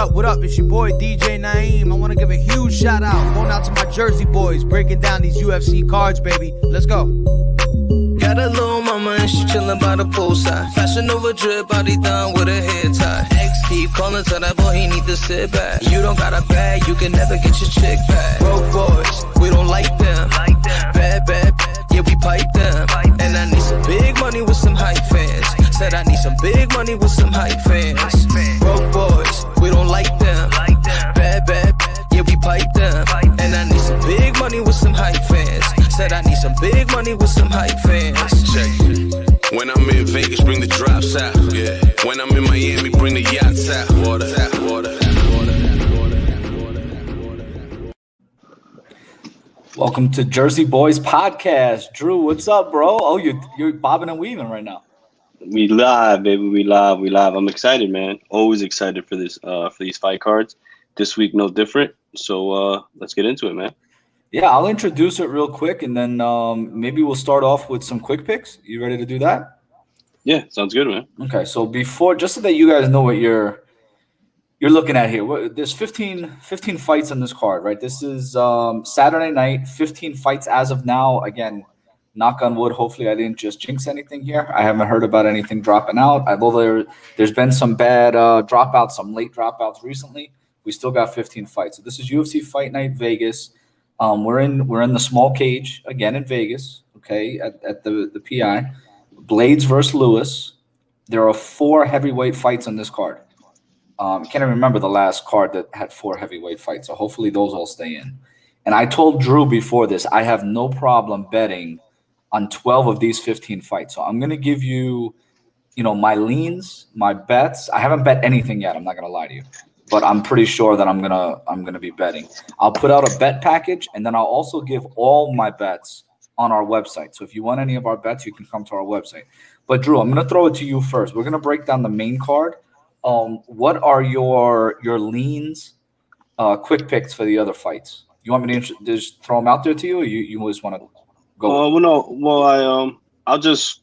up? What up? It's your boy DJ Naeem. I want to give a huge shout out. Going out to my Jersey boys, breaking down these UFC cards, baby. Let's go. Got a little mama and she chillin' by the poolside. Fashion over drip, body done with a head tie. Ex keep calling to that boy, he need to sit back. You don't got a bag, you can never get your chick back. Broke boys, we don't like them. Bad, bad, bad, yeah, we pipe them. And I need some big money with some hype fans. Said I need some big money with some hype fans. Broke boys, we don't like them. Bad, bad, bad, yeah, we pipe them. And I need some big money with some hype fans. Said I need some big money with some hype fans. Check it. When I'm in Vegas, bring the drops out. Yeah. When I'm in Miami, bring the yachts out. Water, water. Welcome to Jersey Boys Podcast. Drew, what's up, bro? Oh, you're bobbing and weaving right now. We live, baby. We live. I'm excited, man. Always excited for this, for these fight cards. This week, no different. So let's get into it, man. Yeah, I'll introduce it real quick, and then maybe we'll start off with some quick picks. You ready to do that? Yeah, sounds good, man. Okay, so before, just so that you guys know what you're looking at here, there's 15 fights on this card, right? This is Saturday night, 15 fights as of now. Again, knock on wood, hopefully I didn't just jinx anything here. I haven't heard about anything dropping out. Although there's been some bad dropouts, some late dropouts recently, we still got 15 fights. So this is UFC Fight Night Vegas. We're in the small cage again in Vegas, okay, at the PI. Blaydes versus Lewis. There are 4 heavyweight fights on this card. I can't even remember the last card that had 4 heavyweight fights, so hopefully those all stay in. And I told Drew before this, I have no problem betting on 12 of these 15 fights. So I'm going to give you, my leans, my bets. I haven't bet anything yet. I'm not going to lie to you. But I'm pretty sure that I'm gonna be betting. I'll put out a bet package, and then I'll also give all my bets on our website. So if you want any of our bets, you can come to our website. But Drew, I'm gonna throw it to you first. We're gonna break down the main card. What are your leans, quick picks for the other fights? You want me to just throw them out there to you, or you just want to go? I'll just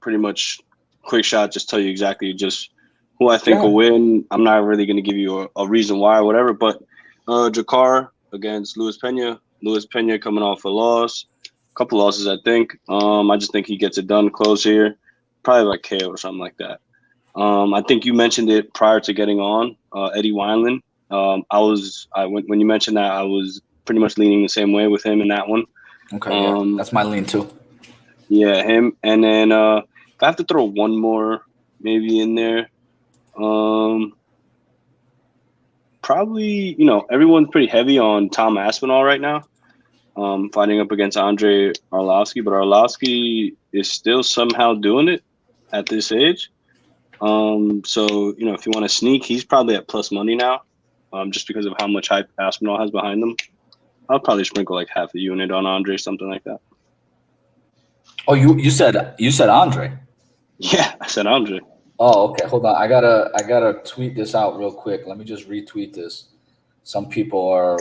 pretty much quick shot. Just tell you exactly who I think will win. I'm not really going to give you a reason why or whatever, but Jakar against Luis Pena. Luis Pena coming off a loss, a couple losses, I think. I just think he gets it done close here, probably like KO or something like that. I think you mentioned it prior to getting on, Eddie Wineland. When you mentioned that, I was pretty much leaning the same way with him in that one. Okay, that's my lean too. Yeah, him. And then if I have to throw one more maybe in there, probably, everyone's pretty heavy on Tom Aspinall right now, fighting up against Andre Arlovski, but Arlovski is still somehow doing it at this age. So, if you want to sneak, he's probably at plus money now, just because of how much hype Aspinall has behind them. I'll probably sprinkle like half a unit on Andre, something like that. Oh, you said Andre? Yeah, I said Andre. Oh, okay. Hold on. I gotta tweet this out real quick. Let me just retweet this. Some people are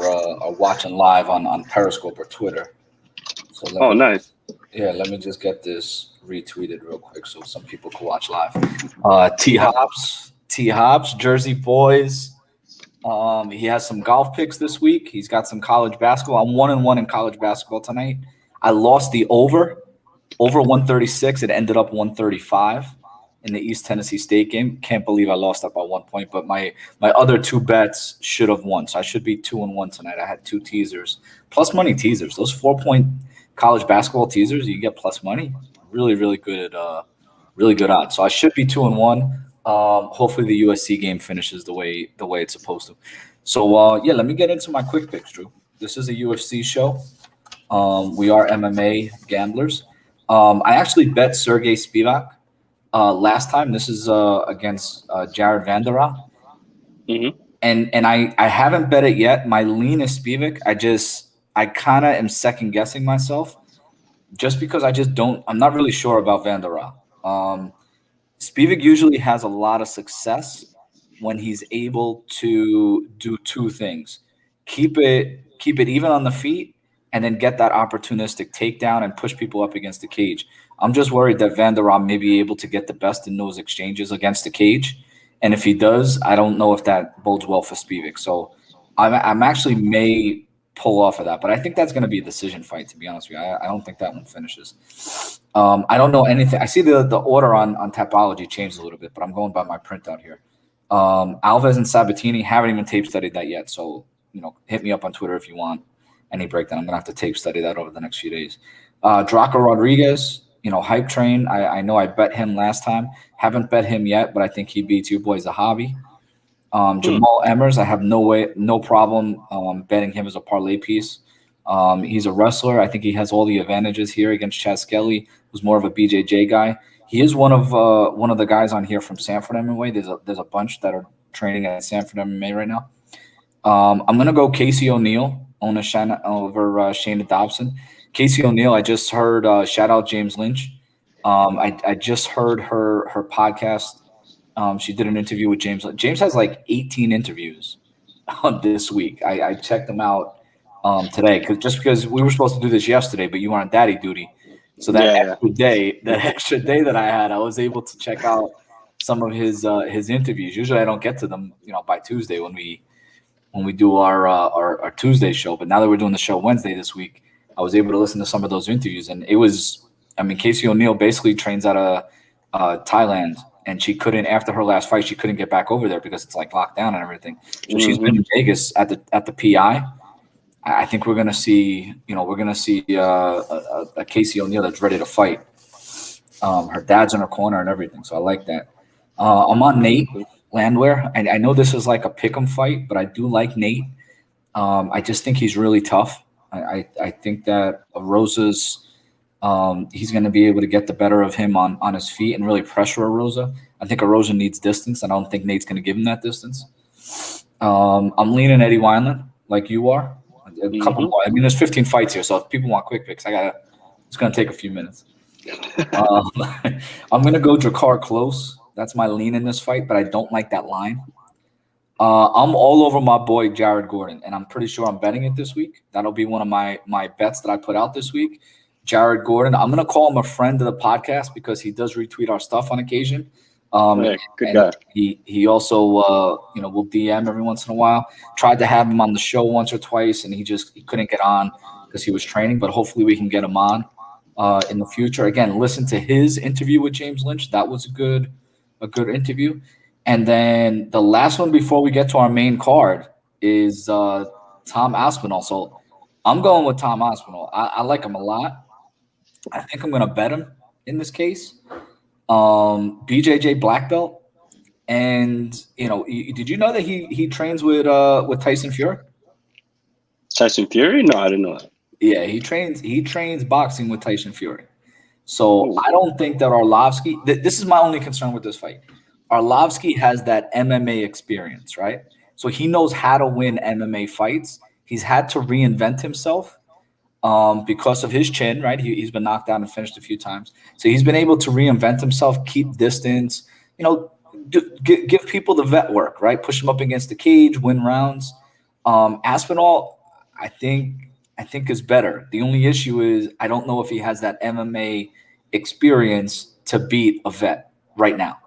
watching live on Periscope or Twitter. So nice. Yeah, let me just get this retweeted real quick so some people can watch live. T Hops, Jersey Boys. He has some golf picks this week. He's got some college basketball. I'm 1-1 in college basketball tonight. I lost the over 136. It ended up 135. In the East Tennessee State game. Can't believe I lost that by 1 point, but my other 2 bets should have won. So I should be 2-1 tonight. I had 2 teasers, plus money teasers. Those 4-point college basketball teasers, you get plus money. Really, really good odds. So I should be 2-1. Hopefully the USC game finishes the way it's supposed to. So let me get into my quick picks, Drew. This is a UFC show. We are MMA gamblers. I actually bet Sergey Spivak. Last time, this is against Jared Vanderaa. Mm-hmm. And I haven't bet it yet. My lean is Spivak. I kind of am second guessing myself just because I'm not really sure about Vanderaa. Spivak usually has a lot of success when he's able to do 2 things: keep it even on the feet, and then get that opportunistic takedown and push people up against the cage. I'm just worried that Vanderaa may be able to get the best in those exchanges against the cage And if he does, I don't know if that bodes well for Spivak. So I'm actually may pull off of that, but I think that's going to be a decision fight, to be honest with you. I don't think that one finishes. I don't know anything. I see the order on Tapology changed a little bit, but I'm going by my printout here. Alves and Sabatini haven't even tape studied that yet. So, hit me up on Twitter if you want any breakdown. I'm going to have to tape study that over the next few days. Draco Rodriguez, hype train. I know I bet him last time. Haven't bet him yet, but I think he beats your boy Zahabi. Jamal Emmers, I have no problem betting him as a parlay piece. He's a wrestler. I think he has all the advantages here against Chad Skelly, who's more of a BJJ guy. He is one of the guys on here from Sanford MMA. There's a bunch that are training at Sanford MMA right now. I'm gonna go Casey O'Neill over Shayna Dobson. Casey O'Neill, I just heard. Shout out James Lynch. I just heard her podcast. She did an interview with James. James has like 18 interviews this week. I checked them out today because we were supposed to do this yesterday, but you were on daddy duty. So that extra day that I had, I was able to check out some of his interviews. Usually I don't get to them, by Tuesday when we do our Tuesday show. But now that we're doing the show Wednesday this week, I was able to listen to some of those interviews, and it was, Casey O'Neill basically trains out of Thailand. And she couldn't, after her last fight, she couldn't get back over there because it's like locked down and everything. So she's been in Vegas at the PI. I think we're gonna see, a Casey O'Neill that's ready to fight. Her dad's in her corner and everything, so I like that. I'm on Nate Landwehr. I know this is like a pick'em fight, but I do like Nate. I just think he's really tough. I think that Rosa's. He's going to be able to get the better of him on his feet and really pressure Rosa. I think Rosa needs distance. I don't think Nate's going to give him that distance. I'm leaning Eddie Wineland like you are. A couple more. There's 15 fights here, so if people want quick picks, it's going to take a few minutes. I'm going to go Drakkar Klose. That's my lean in this fight, but I don't like that line. I'm all over my boy Jared Gordan, and I'm pretty sure I'm betting it this week. That'll be one of my bets that I put out this week. Jared Gordan. I'm going to call him a friend of the podcast because he does retweet our stuff on occasion. Good guy. He also, will DM every once in a while. Tried to have him on the show once or twice, and he couldn't get on because he was training. But hopefully we can get him on in the future. Again, listen to his interview with James Lynch. That was a good interview. And then the last one before we get to our main card is Tom Aspinall. So I'm going with Tom Aspinall. I like him a lot. I think I'm going to bet him in this case. BJJ black belt, and did you know that he trains with Tyson Fury? Tyson Fury? No, I didn't know that. Yeah, he trains boxing with Tyson Fury. So I don't think that Arlovski. This is my only concern with this fight. Arlovski has that MMA experience, right? So he knows how to win MMA fights. He's had to reinvent himself. Because of his chin, right? He's been knocked down and finished a few times. So he's been able to reinvent himself, keep distance, give people the vet work, right? Push him up against the cage, win rounds. Aspinall, I think is better. The only issue is I don't know if he has that MMA experience to beat a vet right now.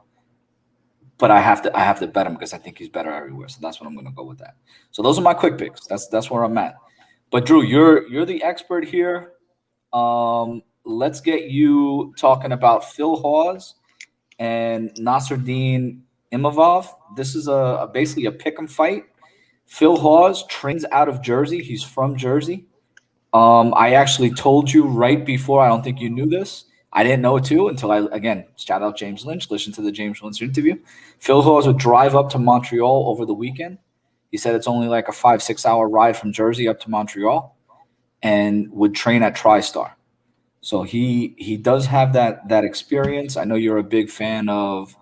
But I have to bet him because I think he's better everywhere. So that's what I'm going to go with that. So those are my quick picks. That's where I'm at. But Drew, you're the expert here. Let's get you talking about Phil Hawes and Nassourdine Imavov. This is basically a pick'em fight. Phil Hawes trains out of Jersey. He's from Jersey. I actually told you right before. I don't think you knew this. I didn't know it too until shout out James Lynch. Listen to the James Lynch interview. Phil Hawes would drive up to Montreal over the weekend. He said it's only like a 5-6 hour ride from Jersey up to Montreal, and would train at TriStar. So he does have that experience. I know you're a big fan of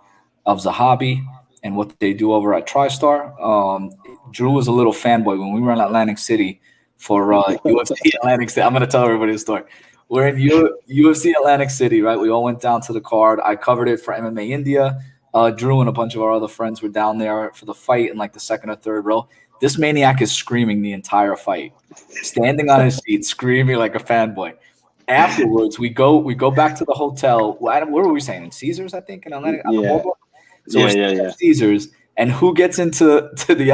Zahabi and what they do over at TriStar. Drew was a little fanboy when we were in Atlantic City for UFC Atlantic City. I'm going to tell everybody the story. We're in UFC Atlantic City, right? We all went down to the card. I covered it for MMA India. Drew and a bunch of our other friends were down there for the fight in like the second or third row. This maniac is screaming the entire fight, standing on his seat, screaming like a fanboy. Afterwards, we go back to the hotel. Where were we saying? In Caesars, I think, in Atlanta. Yeah. So it's Caesars, and who gets into the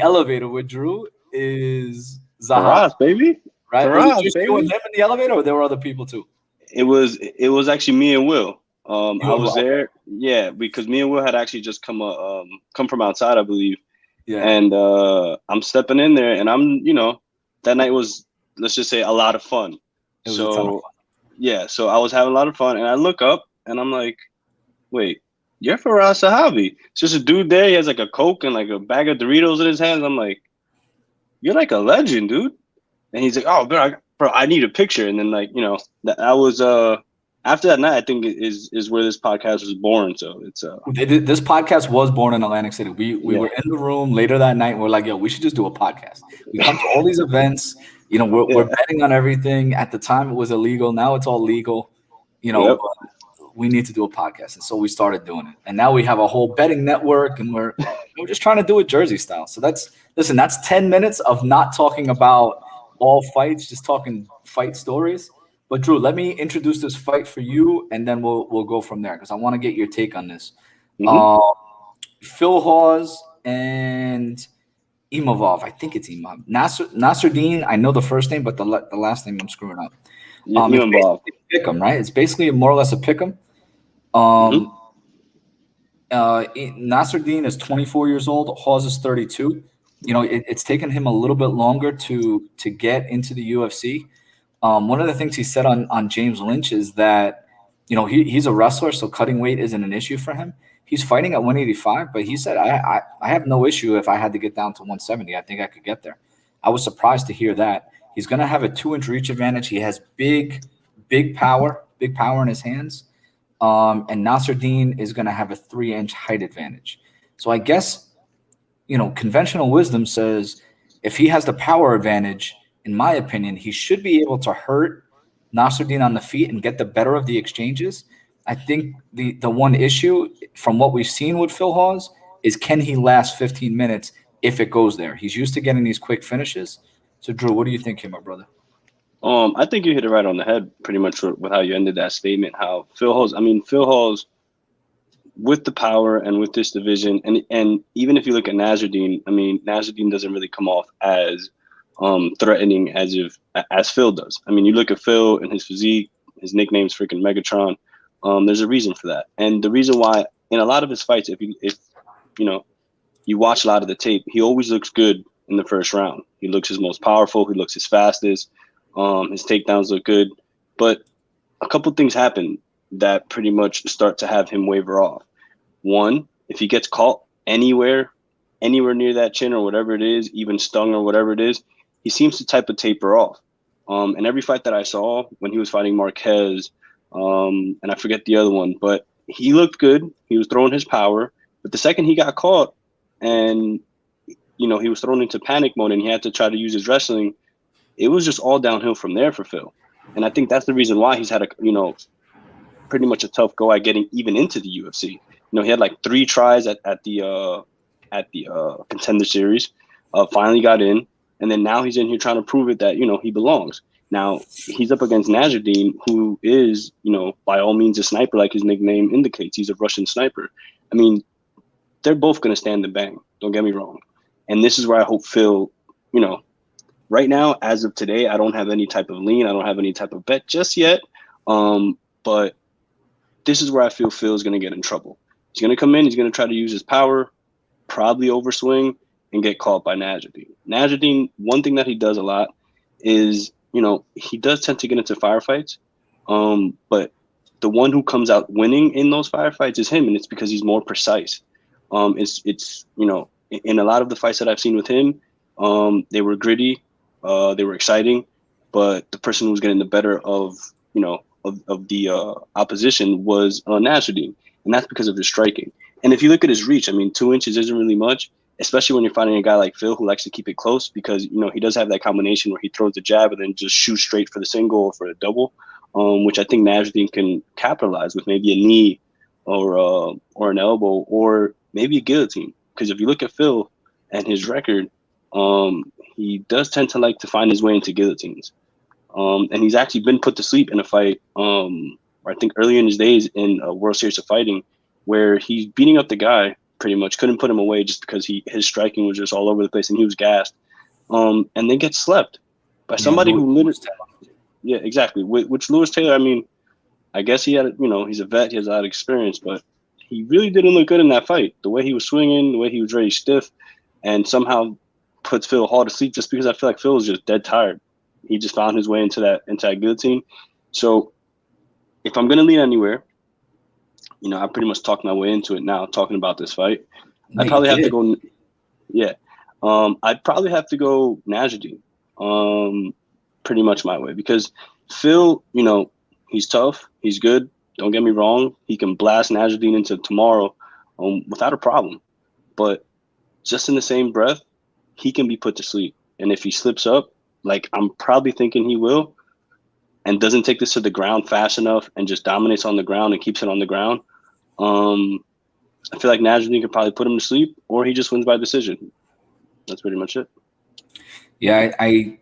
elevator with Drew is Zaha, Faraz, baby. right? Was it Faraz, just you and him in the elevator, or there were other people too? It was actually me and Will. I was Will, there, because me and Will had actually just come from outside, I believe. Yeah. And I'm stepping in there, and I'm, that night was, let's just say, a lot of fun. It was a ton of fun. Yeah, so I was having a lot of fun, and I look up, and I'm like, wait, you're Faraz Sahabi. It's just a dude there. He has like a Coke and like a bag of Doritos in his hands. I'm like, you're like a legend, dude. And he's like, oh, bro, I need a picture. And then that was after that night, I think is where this podcast was born. So it's this podcast was born in Atlantic City. We were in the room later that night. And we're like, yo, we should just do a podcast. We come to all these events. We're betting on everything. At the time, it was illegal. Now it's all legal. We need to do a podcast. And so we started doing it. And now we have a whole betting network, and we're just trying to do it Jersey style. So that's 10 minutes of not talking about all fights, just talking fight stories. But Drew, let me introduce this fight for you, and then we'll go from there, because I want to get your take on this. Phil Hawes and Imavov. I think it's Imavov. Nassourdine, I know the first name, but the last name I'm screwing up. Imavov. It's a pick'em, right? It's basically more or less a pick'em. Nassourdine is 24 years old. Hawes is 32. It's taken him a little bit longer to get into the UFC. One of the things he said on James Lynch is that, he's a wrestler, so cutting weight isn't an issue for him. He's fighting at 185, but he said, I have no issue if I had to get down to 170. I think I could get there. I was surprised to hear that. He's going to have a 2-inch reach advantage. He has big power in his hands. And Nassourdine is going to have a 3-inch height advantage. So I guess, conventional wisdom says if he has the power advantage, in my opinion, he should be able to hurt Nassourdine on the feet and get the better of the exchanges. I think the one issue from what we've seen with Phil Hawes is, can he last 15 minutes if it goes there? He's used to getting these quick finishes. So, Drew, what do you think here, my brother? I think you hit it right on the head pretty much with how you ended that statement, how Phil Hawes, with the power and with this division, and even if you look at Nassourdine, Nassourdine doesn't really come off as threatening as Phil does. You look at Phil and his physique, his nickname's freaking Megatron. There's a reason for that. And the reason why in a lot of his fights, if you watch a lot of the tape, he always looks good in the first round. He looks his most powerful. He looks his fastest. His takedowns look good. But a couple things happen that pretty much start to have him waver off. One, if he gets caught anywhere near that chin or whatever it is, even stung or whatever it is, he seems to type of taper off. And every fight that I saw when he was fighting Marquez, and I forget the other one, but he looked good. He was throwing his power. But the second he got caught and, he was thrown into panic mode and he had to try to use his wrestling, it was just all downhill from there for Phil. And I think that's the reason why he's had pretty much a tough go at getting even into the UFC. He had like 3 tries at the Contender Series, finally got in, and then now he's in here trying to prove it that he belongs. Now he's up against Nassourdine, who is by all means a sniper, like his nickname indicates. He's a Russian sniper. They're both going to stand and bang. Don't get me wrong. And this is where I hope Phil, right now, as of today, I don't have any type of lean. I don't have any type of bet just yet. But this is where I feel Phil is going to get in trouble. He's going to come in. He's going to try to use his power, probably overswing, and get caught by Nassourdine. Nassourdine, one thing that he does a lot is, he does tend to get into firefights. But the one who comes out winning in those firefights is him, and it's because he's more precise. It's in a lot of the fights that I've seen with him, they were gritty, they were exciting, but the person who was getting the better of the opposition was Nassourdine, and that's because of his striking. And if you look at his reach, 2 inches isn't really much, especially when you're fighting a guy like Phil who likes to keep it close, because he does have that combination where he throws the jab and then just shoots straight for the single or for the double, which I think Nassourdine can capitalize with, maybe a knee or an elbow or maybe a guillotine. Because if you look at Phil and his record, he does tend to like to find his way into guillotines. And he's actually been put to sleep in a fight, I think earlier in his days in a World Series of Fighting, where he's beating up the guy pretty much, couldn't put him away just because his striking was just all over the place and he was gassed. And then gets slept by somebody who literally – yeah, exactly. Which Lewis Taylor, I mean, I guess he had – he's a vet. He has a lot of experience, but he really didn't look good in that fight. The way he was swinging, the way he was very stiff, and somehow puts Phil Hall to sleep just because I feel like Phil was just dead tired. He just found his way into that guillotine. So if I'm going to lean anywhere, I pretty much talked my way into it now, talking about this fight. I'd probably have to go – yeah. I'd probably have to go Nassourdine, pretty much my way, because Phil, he's tough, he's good. Don't get me wrong, he can blast Nassourdine into tomorrow, without a problem. But just in the same breath, he can be put to sleep. And if he slips up, like I'm probably thinking he will, and doesn't take this to the ground fast enough and just dominates on the ground and keeps it on the ground, I feel like Nassourdine could probably put him to sleep, or he just wins by decision. That's pretty much it. Yeah, I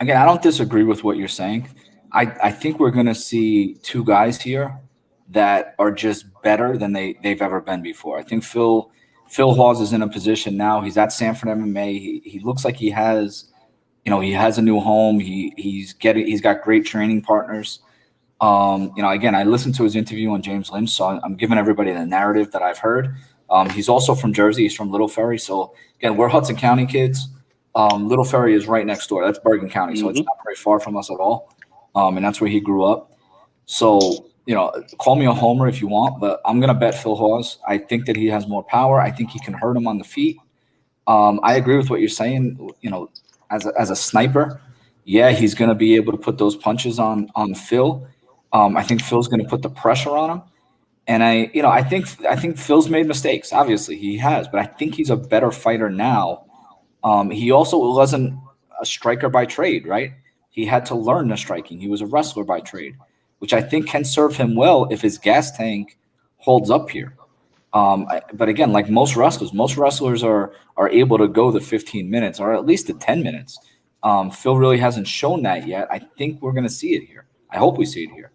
don't disagree with what you're saying. I think we're going to see two guys here that are just better than they've ever been before. I think Phil Hawes is in a position now. He's at Sanford MMA. He looks like he has, he has a new home. He's got great training partners. Again, I listened to his interview on James Lynch, so I'm giving everybody the narrative that I've heard. He's also from Jersey. He's from Little Ferry. So, again, we're Hudson County kids. Little Ferry is right next door. That's Bergen County, so it's not very far from us at all. And that's where he grew up. So, call me a homer if you want, but I'm going to bet Phil Hawes. I think that he has more power. I think he can hurt him on the feet. I agree with what you're saying. As a sniper, yeah, he's going to be able to put those punches on Phil. I think Phil's going to put the pressure on him. And I think Phil's made mistakes. Obviously, he has, but I think he's a better fighter now. He also wasn't a striker by trade, right? He had to learn the striking. He was a wrestler by trade, which I think can serve him well if his gas tank holds up here. But again, like most wrestlers are able to go the 15 minutes or at least the 10 minutes. Phil really hasn't shown that yet. I think we're going to see it here. I hope we see it here.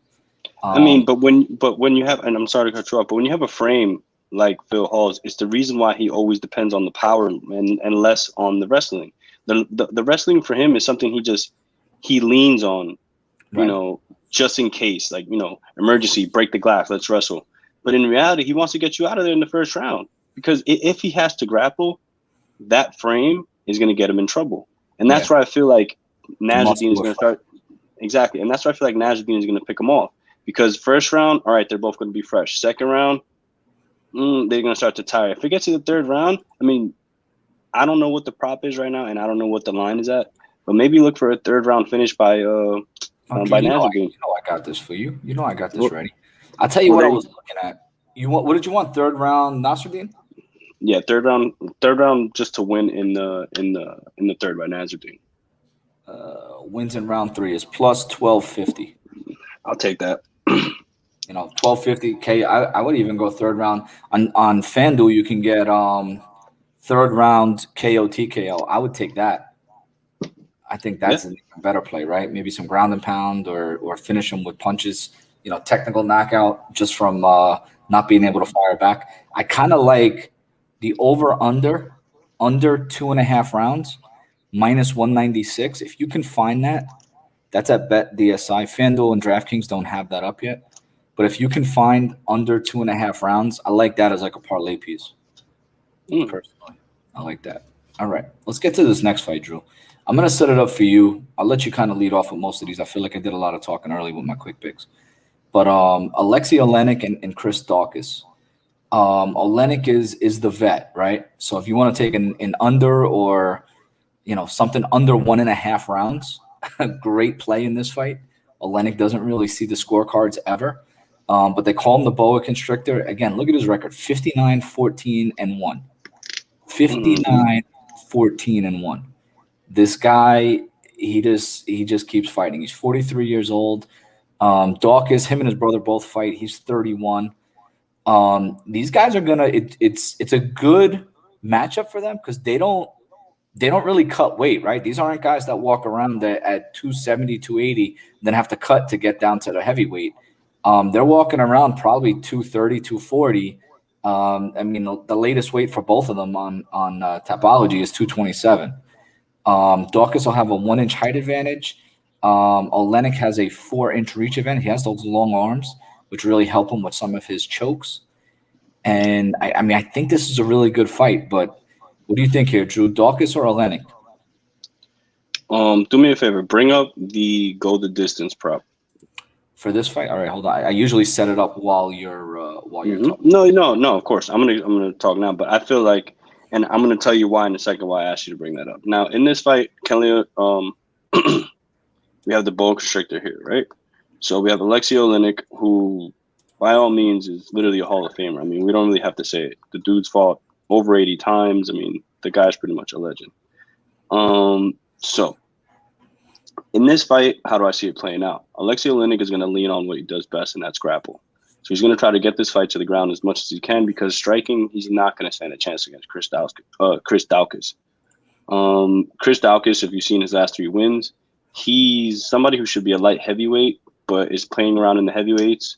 But when you have, and I'm sorry to cut you off, but when you have a frame like Phil Hawes, it's the reason why he always depends on the power and less on the wrestling. The wrestling for him is something he leans on, right. Just in case, like, emergency, break the glass, let's wrestle. But in reality, he wants to get you out of there in the first round, because if he has to grapple, that frame is going to get him in trouble. And that's where I feel like Nassourdine is going to start. Exactly. And that's where I feel like Nassourdine is going to pick him off. Because first round, all right, they're both going to be fresh. Second round, they're going to start to tire. If it gets to the third round, I mean, I don't know what the prop is right now, and I don't know what the line is at. But maybe look for a third round finish by Nassourdine. I got this for you. I got this ready. I'll tell you what I was looking at. What did you want? Third round Nassourdine? Yeah, third round just to win in the third by Nassourdine. Wins in round 3 is plus 1250. I'll take that. 1250K. I would even go third round on FanDuel. You can get third round KO TKO. I would take that. I think that's a better play, right? Maybe some ground and pound or finish them with punches. Technical knockout just from not being able to fire back. I kind of like the over under 2.5 rounds minus 196. If you can find that. That's at Bet DSI. FanDuel and DraftKings don't have that up yet. But if you can find under 2.5 rounds, I like that as like a parlay piece. Personally, I like that. All right, let's get to this next fight, Drew. I'm going to set it up for you. I'll let you kind of lead off with most of these. I feel like I did a lot of talking early with my quick picks. But Alexey Oleinik and Chris Daukaus. Oleinik is the vet, right? So if you want to take an under or, something under 1.5 rounds, a great play in this fight. Oleinik doesn't really see the scorecards ever, but they call him the boa constrictor. Again, look at his record: 59-14-1. 59-14-1. This guy, he just keeps fighting. He's 43 years old. Daukaus, him and his brother both fight. He's 31. These guys are gonna. It's a good matchup for them because they don't really cut weight, right? These aren't guys that walk around at 270, 280, then have to cut to get down to the heavyweight. They're walking around probably 230, 240, I mean, the latest weight for both of them on Tapology is 227. Daukaus will have a 1-inch height advantage. Oleinik has a 4-inch reach advantage. He has those long arms, which really help him with some of his chokes. And I mean, I think this is a really good fight, but what do you think here, Drew? Daukaus or Oleinik? Do me a favor. Bring up the go the distance prop For this fight? All right, hold on. I usually set it up while you're talking. No. Of course, I'm gonna talk now. But I feel like, and I'm gonna tell you why in a second. Why I asked you to bring that up. Now, in this fight, Kelly, we have the bone constrictor here, right? So we have Alexey Oleinik, who, by all means, is literally a Hall of Famer. I mean, we don't really have to say it. The dude's fought over 80 times. I mean, the guy's pretty much a legend. So in this fight, how do I see it playing out? Alexey Oleinik is going to lean on what he does best, and that's grapple. So he's going to try to get this fight to the ground as much as he can, because striking, he's not going to stand a chance against Chris Daukaus. Chris Daukaus, if you've seen his last 3 wins, he's somebody who should be a light heavyweight, but is playing around in the heavyweights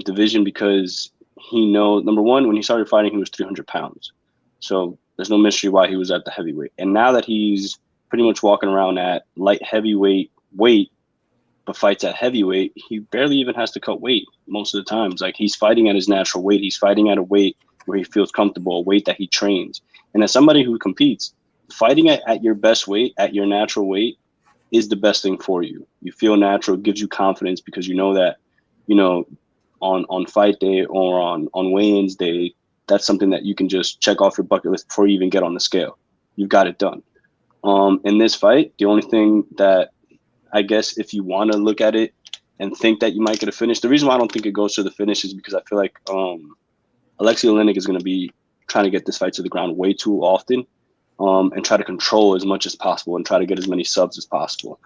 division because he knows, number one, when he started fighting, he was 300 pounds. So there's no mystery why he was at the heavyweight. And now that he's pretty much walking around at light heavyweight weight, but fights at heavyweight, he barely even has to cut weight most of the times. Like, he's fighting at his natural weight. He's fighting at a weight where he feels comfortable, a weight that he trains. And as somebody who competes, fighting at your best weight, at your natural weight, is the best thing for you. You feel natural, gives you confidence because you know that, you know, on fight day or on weigh-ins day, that's something that you can just check off your bucket list before you even get on the scale. You've got it done. In this fight, the only thing that I guess if you want to look at it and think that you might get a finish, the reason why I don't think it goes to the finish is because I feel like Alexey Oleinik is going to be trying to get this fight to the ground way too often and try to control as much as possible and try to get as many subs as possible.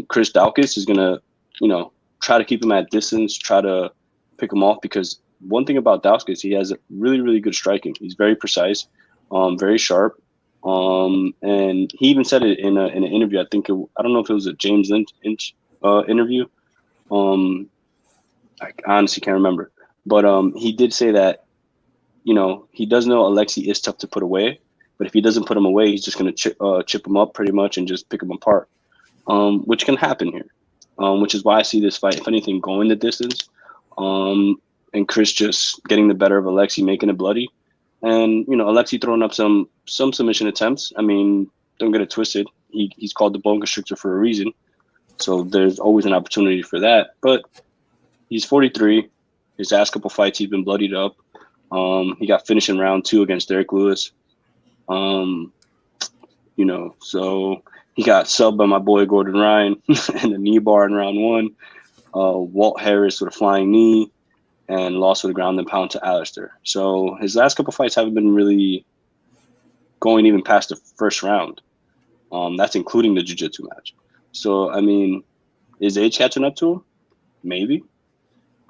Chris Daukaus is going to, you know, try to keep him at distance, try to pick him off, because one thing about Daukaus, he has really, really good striking. He's very precise, very sharp. And he even said it in an interview. I don't know if it was a James Lynch interview. I honestly can't remember, but he did say that, you know, he does know Alexey is tough to put away, but if he doesn't put him away, he's just going to chip him up pretty much and just pick him apart, which can happen here, which is why I see this fight, if anything, going the distance, and Chris just getting the better of Alexey, making it bloody. And, you know, Alexey throwing up some submission attempts. I mean, don't get it twisted. He's called the bone constrictor for a reason. So there's always an opportunity for that. But he's 43. His last couple fights, he's been bloodied up. He got finished in round 2 against Derrick Lewis. You know, so he got subbed by my boy Gordan Ryan in the knee bar in round 1. Walt Harris with a flying knee, and lost with a ground and pound to Alistair. So his last couple fights haven't been really going even past the first round. That's including the jiu-jitsu match. So, I mean, is age catching up to him? Maybe.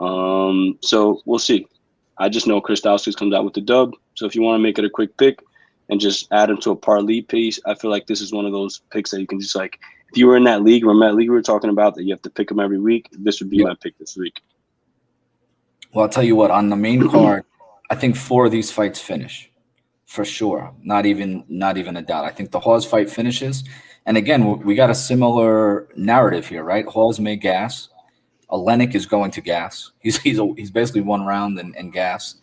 So we'll see. I just know Chris Daukaus comes out with the dub. So if you want to make it a quick pick and just add him to a parlay piece, I feel like this is one of those picks that you can just, like, if you were in that league, remember that league we were talking about that you have to pick him every week? This would be my pick this week. Well, I'll tell you what, on the main card, I think 4 of these fights finish for sure. Not even a doubt. I think the Hawes fight finishes. And again, we got a similar narrative here, right? Hawes may gas. Oleinik is going to gas. He's basically 1 round and gas.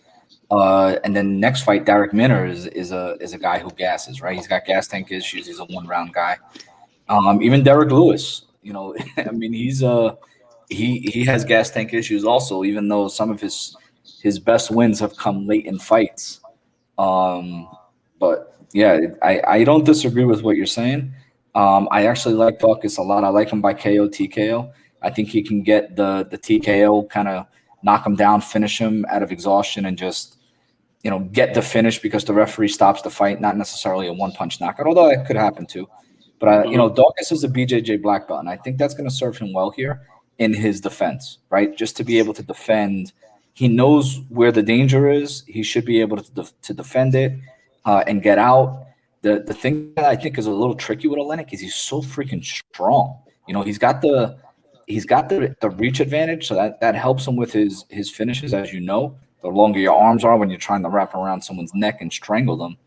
And then next fight, Darrick Minner is a guy who gasses, right? He's got gas tank issues. He's a 1-round guy. Even Derrick Lewis, you know, I mean, he has gas tank issues also, even though some of his best wins have come late in fights. But yeah, I don't disagree with what you're saying. I actually like Daukaus a lot. I like him by KO, TKO. I think he can get the TKO, kind of knock him down, finish him out of exhaustion, and just, you know, get the finish because the referee stops the fight, not necessarily a 1-punch knockout, although that could happen too. But, you know, Daukaus is a BJJ black belt, and I think that's going to serve him well here in his defense, right? Just to be able to defend. He knows where the danger is. He should be able to defend it and get out. The thing that I think is a little tricky with Oleinik is he's so freaking strong. You know, he's got the reach advantage, so that helps him with his finishes, as you know. the longer your arms are when you're trying to wrap around someone's neck and strangle them.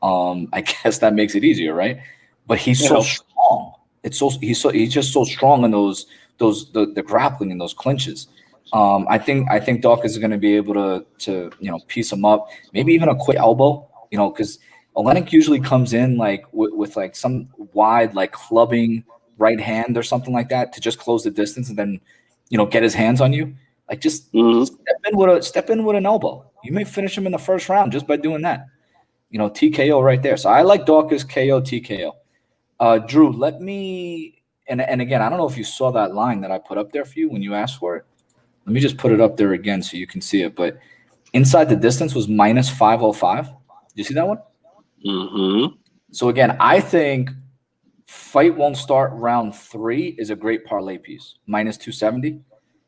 I guess that makes it easier, right? But he's so strong. He's just so strong in the grappling and those clinches. I think Daukaus is going to be able to piece him up. Maybe even a quick elbow, because Oleinik usually comes in like with like some wide like clubbing right hand or something like that to just close the distance and then get his hands on you. Like just step in with an elbow. You may finish him in the first round just by doing that. TKO right there. So I like Daukaus KO TKO. Drew, let me and again, I don't know if you saw that line that I put up there for you when you asked for it. Let me just put it up there again so you can see it. But inside the distance was minus 505. Did you see that one? Mm-hmm. So again, I think fight won't start round 3 is a great parlay piece. Minus 270.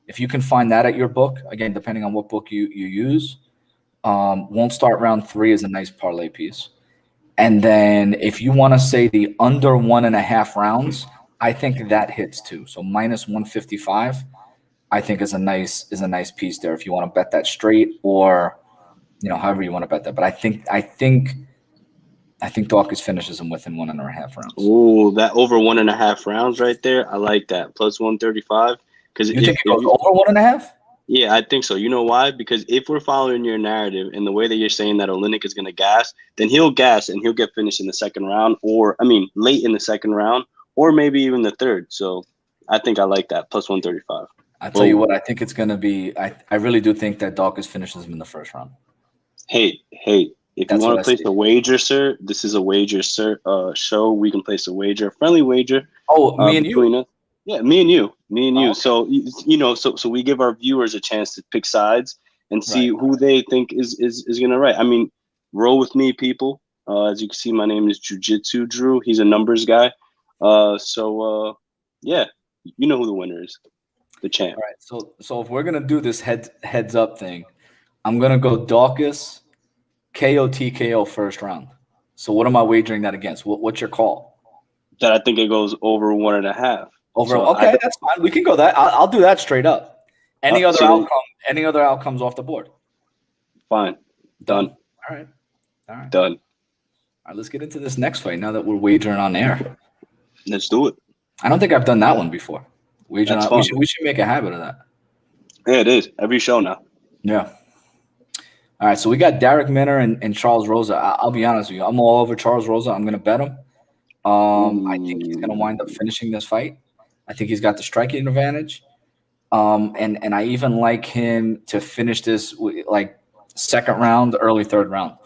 If you can find that at your book, again, depending on what book you use, won't start round 3 is a nice parlay piece. And then if you want to say the under 1.5 rounds, I think that hits too. So minus 155, I think is a nice piece there if you want to bet that straight or however you want to bet that. But I think Daukaus finishes him within 1.5 rounds. Ooh, that over 1.5 rounds right there. I like that. Plus 135. Because you think it goes over 1.5? Yeah, I think so. You know why? Because if we're following your narrative and the way that you're saying that Oleinik is going to gas, then he'll gas and he'll get finished in the second round, late in the second round, or maybe even the third. So I think I like that. Plus 135. I tell you what, I think it's going to be. I really do think that Daukaus finishes him in the first round. Hey, if you want to place a wager, sir, this is a wager, sir. Show we can place a wager, a friendly wager. Oh, me and you. Us. Yeah, me and you. Okay. So so we give our viewers a chance to pick sides and see who they think is gonna write. I mean, roll with me, people. As you can see, my name is Jiu-Jitsu Drew. He's a numbers guy. Yeah, you know who the winner is, the champ. All right. So if we're gonna do this heads up thing, I'm gonna go Daukaus KO TKO first round. So what am I wagering that against? What's your call? That I think it goes over 1.5. Okay, that's fine. We can go that. I'll do that straight up. Any other outcomes off the board? Fine. Done. All right. Done. All right, let's get into this next fight now that we're wagering on air. Let's do it. I don't think I've done that one before. Wagering That's on, fun. we should make a habit of that. Yeah, it is. Every show now. Yeah. All right, so we got Darrick Minner and Charles Rosa. I'll be honest with you. I'm all over Charles Rosa. I'm going to bet him. I think he's going to wind up finishing this fight. I think he's got the striking advantage. And I even like him to finish this like second round, early third round.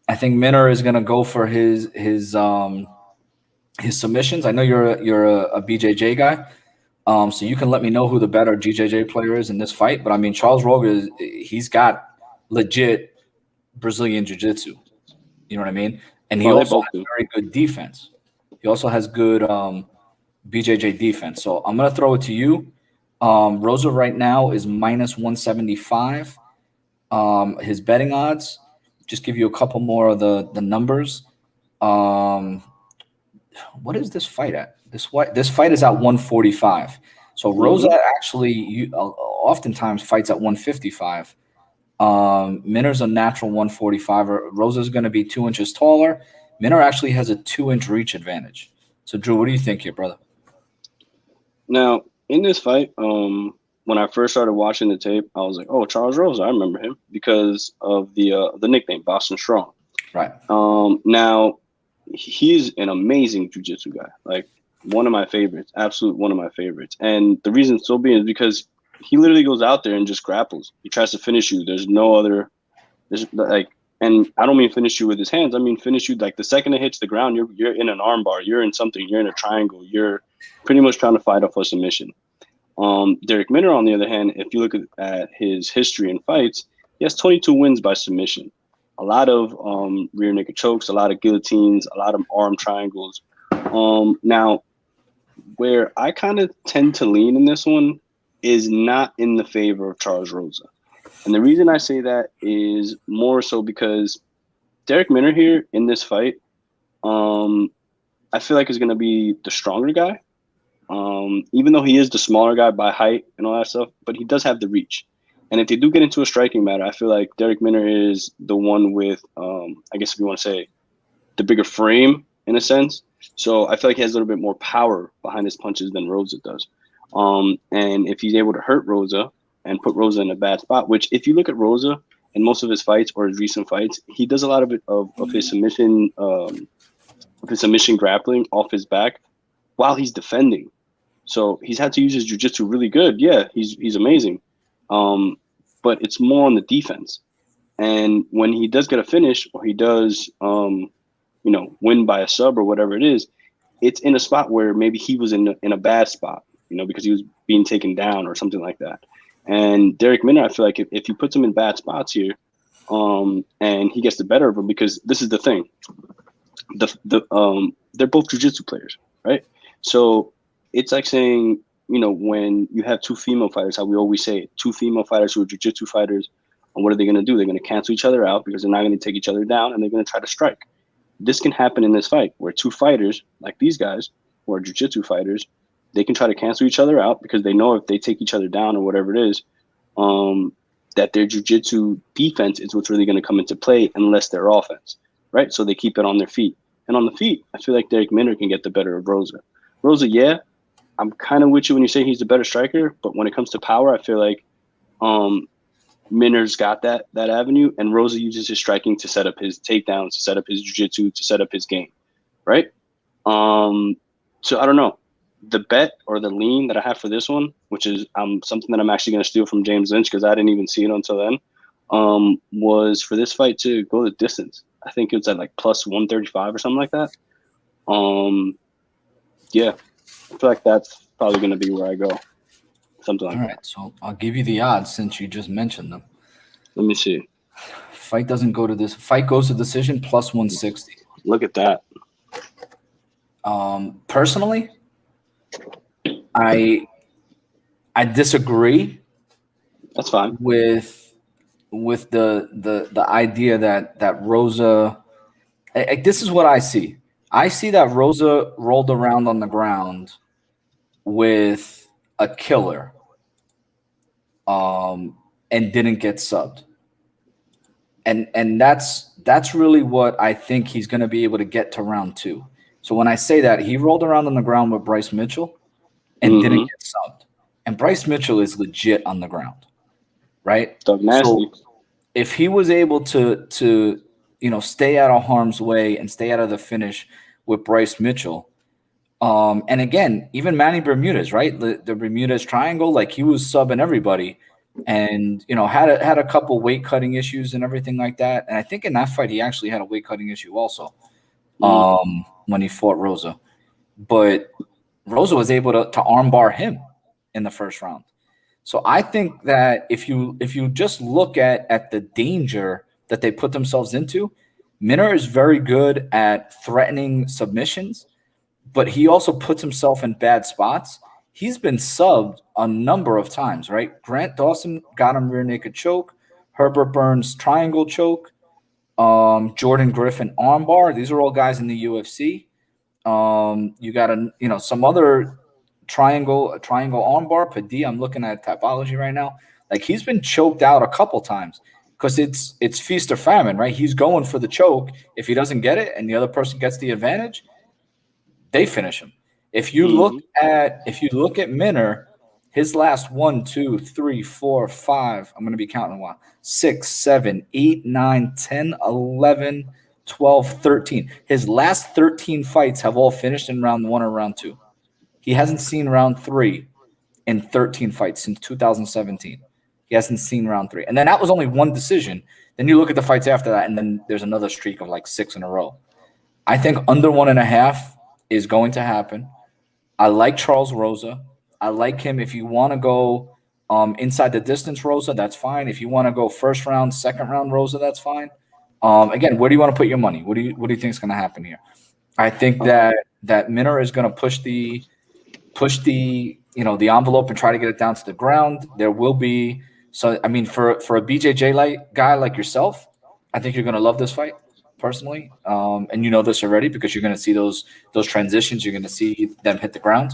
I think Minner is going to go for his submissions. I know you're a BJJ guy. So you can let me know who the better GJJ player is in this fight. But I mean, Charles Rosa, he's got legit Brazilian jiu-jitsu. You know what I mean? And he also has very good defense. He also has good BJJ defense. So I'm going to throw it to you. Rosa right now is minus 175. His betting odds, just give you a couple more of the numbers. What is this fight at? This fight is at 145. So Rosa actually oftentimes fights at 155. Minner's a natural 145. Rosa's going to be 2 inches taller. Minner actually has a 2-inch reach advantage. So Drew, what do you think here, brother? Now, in this fight, when I first started watching the tape, I was like, "Oh, Charles Rosa, I remember him because of the nickname Boston Strong." Right. Now, he's an amazing jiu-jitsu guy, like one of my favorites, absolute one of my favorites. And the reason so being is because he literally goes out there and just grapples. He tries to finish you. There's and I don't mean finish you with his hands. I mean finish you like the second it hits the ground, you're in an arm bar, you're in something, you're in a triangle, you're pretty much trying to fight off a submission. Darrick Minner, on the other hand, if you look at his history in fights, he has 22 wins by submission. A lot of rear naked chokes, a lot of guillotines, a lot of arm triangles. Now, where I kind of tend to lean in this one is not in the favor of Charles Rosa. And the reason I say that is more so because Darrick Minner here in this fight, I feel like is going to be the stronger guy. Even though he is the smaller guy by height and all that stuff, but he does have the reach. And if they do get into a striking matter, I feel like Darrick Minner is the one with, I guess if you want to say, the bigger frame in a sense. So I feel like he has a little bit more power behind his punches than Rosa does. And if he's able to hurt Rosa and put Rosa in a bad spot, which if you look at Rosa in most of his fights or his recent fights, he does a lot of it of his submission grappling off his back while he's defending. So he's had to use his jiu-jitsu really good. Yeah, he's amazing. But it's more on the defense. And when he does get a finish or he does win by a sub or whatever it is, it's in a spot where maybe he was in a bad spot, because he was being taken down or something like that. And Darrick Minner, I feel like if he puts him in bad spots here, and he gets the better of him, because this is the thing, they're both jiu-jitsu players, right? So it's like saying, when you have two female fighters, how we always say it, two female fighters who are jiu-jitsu fighters, and what are they going to do? They're going to cancel each other out because they're not going to take each other down, and they're going to try to strike. This can happen in this fight where two fighters, like these guys, who are jiu-jitsu fighters, they can try to cancel each other out because they know if they take each other down or whatever it is, that their jiu-jitsu defense is what's really going to come into play unless their offense, right? So they keep it on their feet. And on the feet, I feel like Darrick Minner can get the better of Rosa. Rosa, yeah, I'm kind of with you when you say he's the better striker, but when it comes to power, I feel like Minner's got that avenue, and Rosa uses his striking to set up his takedowns, to set up his jiu-jitsu, to set up his game, right? So I don't know. The bet or the lean that I have for this one, which is something that I'm actually going to steal from James Lynch because I didn't even see it until then, was for this fight to go the distance. I think it's at like plus 135 or something like that. Yeah, I feel like that's probably going to be where I go. Something like that. All right, so I'll give you the odds since you just mentioned them. Let me see. Fight doesn't go to this. Fight goes to decision plus 160. Look at that. Personally, I disagree. That's fine. With the idea that Rosa, this is what I see. I see that Rosa rolled around on the ground with a killer, and didn't get subbed. And that's really what I think he's going to be able to get to round 2. So when I say that, he rolled around on the ground with Bryce Mitchell and didn't get subbed. And Bryce Mitchell is legit on the ground, right? So if he was able to stay out of harm's way and stay out of the finish with Bryce Mitchell, and again, even Manny Bermudez, right? The Bermudez triangle, like he was subbing everybody, and had a couple weight cutting issues and everything like that. And I think in that fight he actually had a weight cutting issue also, when he fought Rosa. But Rosa was able to armbar him in the first round. So I think that if you just look at the danger that they put themselves into, Minner is very good at threatening submissions, but he also puts himself in bad spots. He's been subbed a number of times, right? Grant Dawson got him rear naked choke, Herbert Burns triangle choke, Jordan Griffin armbar. These are all guys in the UFC. You got some other triangle armbar. Padilla, I'm looking at typology right now. Like he's been choked out a couple times because it's feast or famine, right? He's going for the choke. If he doesn't get it and the other person gets the advantage, they finish him. If you look at Minner, his last 1, 2, 3, 4, 5, I'm going to be counting a while, 6, 7, 8, 9, 10, 11, 12, 13. His last 13 fights have all finished in round 1 or round 2. He hasn't seen round 3 in 13 fights since 2017. He hasn't seen round 3. And then that was only one decision. Then you look at the fights after that, and then there's another streak of like 6 in a row. I think under 1.5 is going to happen. I like Charles Rosa. I like him. If you want to go inside the distance Rosa, that's fine. If you want to go first round, second round Rosa, that's fine. Again, where do you want to put your money? What do you think is going to happen here? I think that Minner is going to push the envelope and try to get it down to the ground. There will be for a BJJ guy like yourself, I think you're going to love this fight personally. And you know this already because you're going to see those transitions. You're going to see them hit the ground.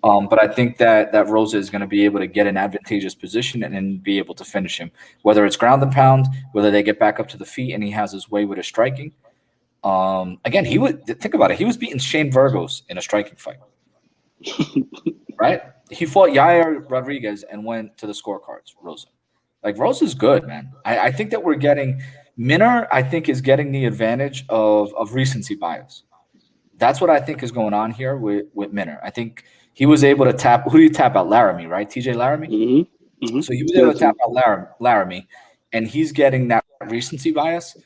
But I think that Rosa is going to be able to get an advantageous position and then be able to finish him, whether it's ground and pound, whether they get back up to the feet and he has his way with his striking. Again, think about it. He was beating Shane Burgos in a striking fight, right? He fought Yair Rodriguez and went to the scorecards. Rosa, Rosa's good, man. I think that we're getting Minner. I think is getting the advantage of recency bias. That's what I think is going on here with Minner. I think he was able to tap. Who do you tap out? Laramie, right? TJ Laramie. Mm-hmm. Mm-hmm. So he was able to tap out Laramie, and he's getting that recency bias.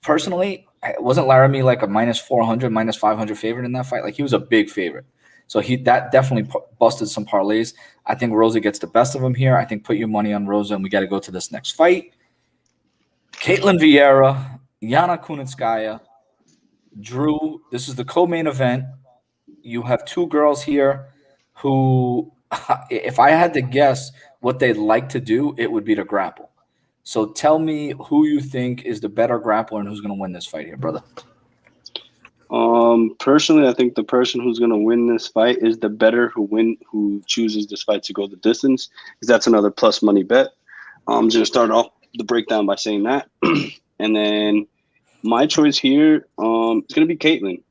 Personally, wasn't Laramie like a minus 400, minus 500 favorite in that fight? Like he was a big favorite. So that definitely busted some parlays. I think Rosa gets the best of him here. I think put your money on Rosa, and we got to go to this next fight. Ketlen Vieira, Yana Kunitskaya, Drew. This is the co-main event. You have two girls here who, if I had to guess what they'd like to do, it would be to grapple. So tell me who you think is the better grappler and who's going to win this fight here, brother. Personally, I think the person who's going to win this fight is the better who chooses this fight to go the distance, because that's another plus money bet. I'm just going to start off the breakdown by saying that. And then my choice here is going to be Ketlen.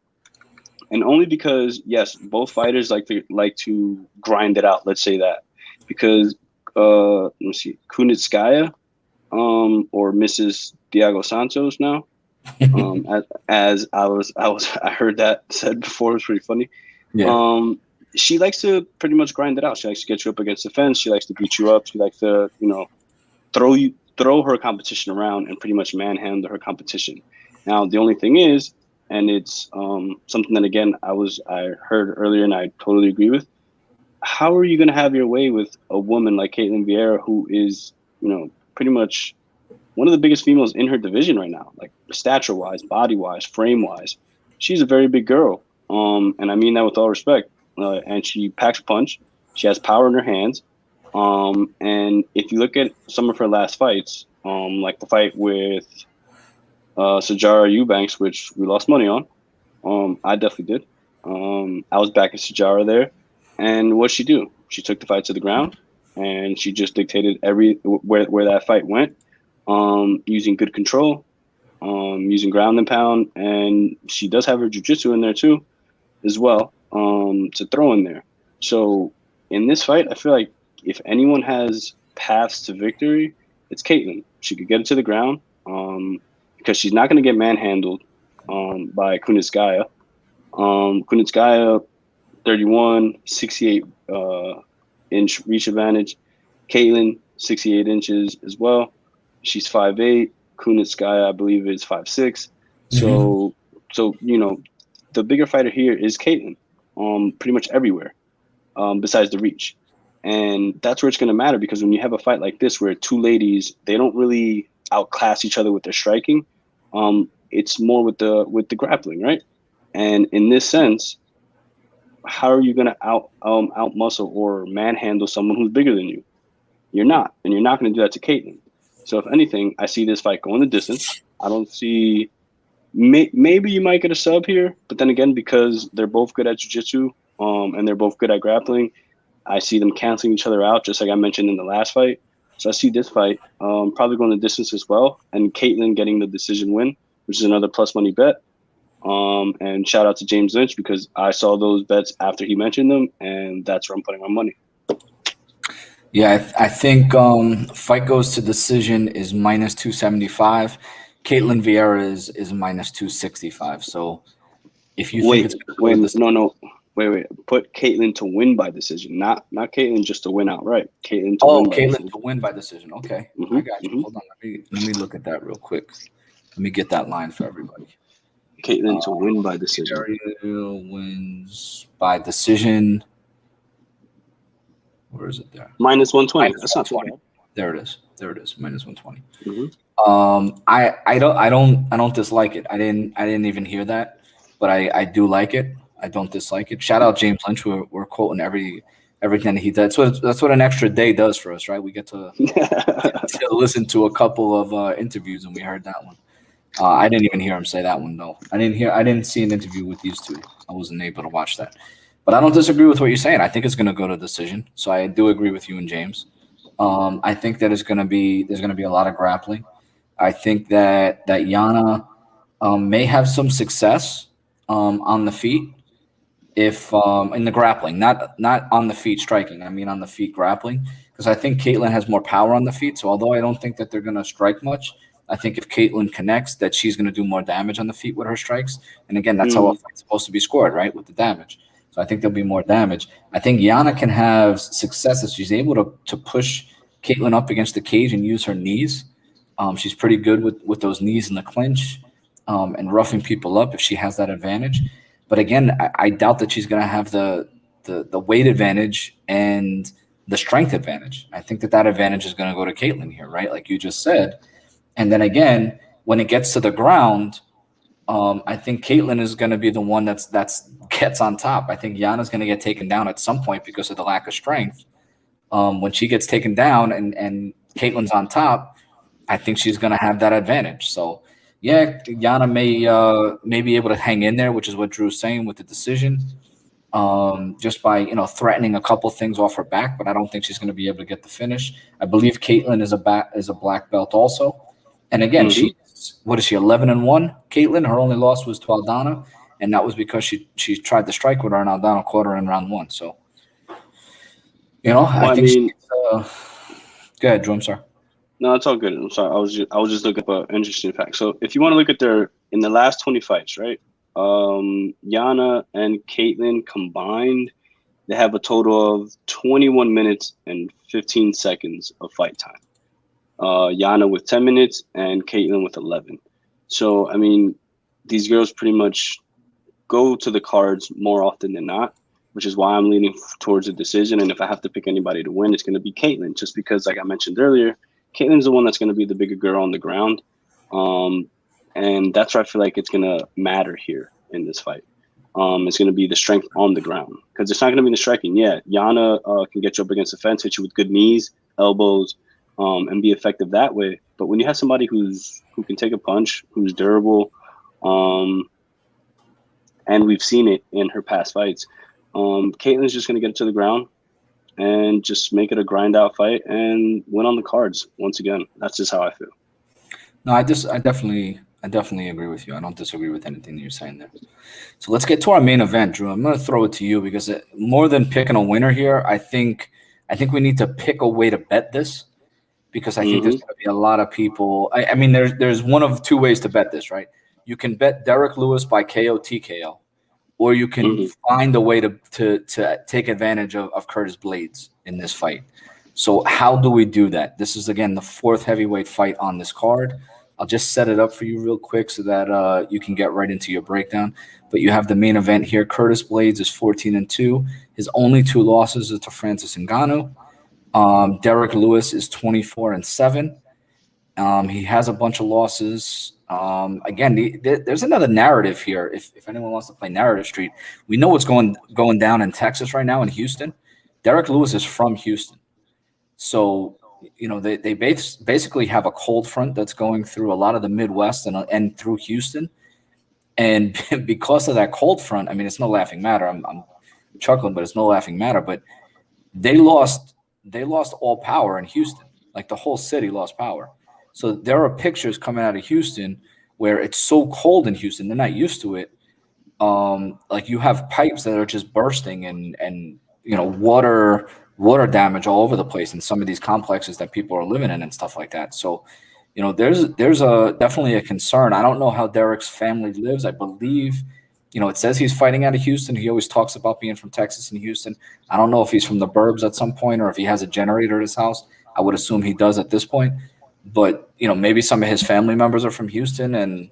And only because, yes, both fighters like to grind it out, let's say that. Because, let me see, Kunitskaya, or Mrs. Diego Santos now, as I heard that said before. It was pretty funny. Yeah. She likes to pretty much grind it out. She likes to get you up against the fence. She likes to beat you up. She likes to, throw her competition around and pretty much manhandle her competition. Now, the only thing is, and it's something that, again, I heard earlier and I totally agree with, how are you going to have your way with a woman like Ketlen Vieira, who is, pretty much one of the biggest females in her division right now, like stature-wise, body-wise, frame-wise. She's a very big girl, and I mean that with all respect. And she packs a punch. She has power in her hands. And if you look at some of her last fights, like the fight with Sijara Eubanks, which we lost money on, I definitely did. I was backing Sijara there. And what'd she do? She took the fight to the ground, and she just dictated where that fight went, using good control, using ground and pound, and she does have her jiu-jitsu in there too, as well, to throw in there. So in this fight, I feel like if anyone has paths to victory, it's Ketlen. She could get it to the ground, because she's not going to get manhandled by Kunitskaya. Kunitskaya, 31, 68 inch reach advantage. Ketlen, 68 inches as well. She's 5'8". Kunitskaya, I believe, is 5'6". So the bigger fighter here is Ketlen, pretty much everywhere, besides the reach. And that's where it's going to matter, because when you have a fight like this where two ladies, they don't really outclass each other with their striking, it's more with the grappling, right? And in this sense, how are you going to out muscle or manhandle someone who's bigger than you? You're not, and you're not going to do that to Ketlen. So if anything, I see this fight going the distance. I don't see maybe you might get a sub here, but then again, because they're both good at jiu-jitsu, and they're both good at grappling, I see them canceling each other out, just like I mentioned in the last fight. So I see this fight probably going the distance as well, and Ketlen getting the decision win, which is another plus money bet. And shout out to James Lynch, because I saw those bets after he mentioned them, and that's where I'm putting my money. Yeah, I think fight goes to decision is minus 275. Ketlen Vieira is minus 265. So if you think it's Wait. Put Ketlen to win by decision, not Ketlen just to win outright. Ketlen to win by decision. Okay, I got you. Hold on, let me look at that real quick. Let me get that line for everybody. Ketlen to win by decision. Vieira wins by decision. Where is it there? Minus 120. That's not 20. There it is. Minus 120. Mm-hmm. I don't dislike it. I didn't even hear that, but I do like it. I don't dislike it. Shout out James Lynch. We're quoting everything he does. That's what an extra day does for us, right? We get to listen to a couple of interviews, and we heard that one. I didn't even hear him say that one though. I didn't see an interview with these two. I wasn't able to watch that. But I don't disagree with what you're saying. I think it's going to go to decision. So I do agree with you and James. I think that there's going to be a lot of grappling. I think that Yana may have some success on the feet if in the grappling, not on the feet striking. I mean on the feet grappling, because I think Ketlen has more power on the feet. So although I don't think that they're going to strike much, I think if Ketlen connects, that she's going to do more damage on the feet with her strikes. And again, that's how a fight's supposed to be scored, right, with the damage. So I think there'll be more damage. I think Yana can have success if she's able to push Ketlen up against the cage and use her knees. She's pretty good with those knees in the clinch and roughing people up if she has that advantage. But again, I doubt that she's going to have the weight advantage and the strength advantage. I think that advantage is going to go to Ketlen here, right? Like you just said. And then again, when it gets to the ground, I think Ketlen is going to be the one that's gets on top. I think Yana's going to get taken down at some point because of the lack of strength. When she gets taken down and Ketlen's on top, I think she's going to have that advantage. So, yeah, Yana may be able to hang in there, which is what Drew's saying with the decision, just by threatening a couple things off her back. But I don't think she's going to be able to get the finish. I believe Ketlen is a black belt also. And again, she's 11-1? Ketlen, her only loss was to Aldana, and that was because she tried to strike with her, and Aldana caught her in round 1. So, I think go ahead, Drew. I'm sorry. No, it's all good. I'm sorry. I was just looking up an interesting fact. So if you want to look at in the last 20 fights, right? Yana and Ketlen combined, they have a total of 21 minutes and 15 seconds of fight time. Yana with 10 minutes and Ketlen with 11. So, I mean, these girls pretty much go to the cards more often than not, which is why I'm leaning towards a decision. And if I have to pick anybody to win, it's going to be Ketlen, just because, like I mentioned earlier, Ketlen's the one that's going to be the bigger girl on the ground. And that's where I feel like it's going to matter here in this fight. It's going to be the strength on the ground, because it's not going to be the striking. Yeah, Yana can get you up against the fence, hit you with good knees, elbows, and be effective that way. But when you have somebody who can take a punch, who's durable, and we've seen it in her past fights, Ketlen's just going to get it to the ground and just make it a grind out fight and win on the cards once again. That's just how I feel. No, I definitely agree with you. I don't disagree with anything that you're saying there. So let's get to our main event, Drew. I'm going to throw it to you because more than picking a winner here, I think we need to pick a way to bet this, because I think there's going to be a lot of people. I mean, there's one of two ways to bet this, right? You can bet Derrick Lewis by KO TKO, or you can find a way to take advantage of Curtis Blaydes in this fight. So how do we do that? This is, again, the 4th heavyweight fight on this card. I'll just set it up for you real quick so that you can get right into your breakdown. But you have the main event here. Curtis Blaydes is 14-2. His only 2 losses is to Francis Ngannou. Derrick Lewis is 24-7. He has a bunch of losses. Again, there's another narrative here. If anyone wants to play Narrative Street, we know what's going down in Texas right now in Houston. Derrick Lewis is from Houston. So, they basically have a cold front that's going through a lot of the Midwest and through Houston. And because of that cold front, I mean, it's no laughing matter. I'm chuckling, but it's no laughing matter. But they lost all power in Houston. Like, the whole city lost power. So there are pictures coming out of Houston where it's so cold in Houston, they're not used to it. Like, you have pipes that are just bursting and water damage all over the place in some of these complexes that people are living in and stuff like that. So, there's definitely a concern. I don't know how Derrick's family lives. I believe, it says he's fighting out of Houston. He always talks about being from Texas and Houston. I don't know if he's from the burbs at some point or if he has a generator at his house. I would assume he does at this point. But, maybe some of his family members are from Houston, and,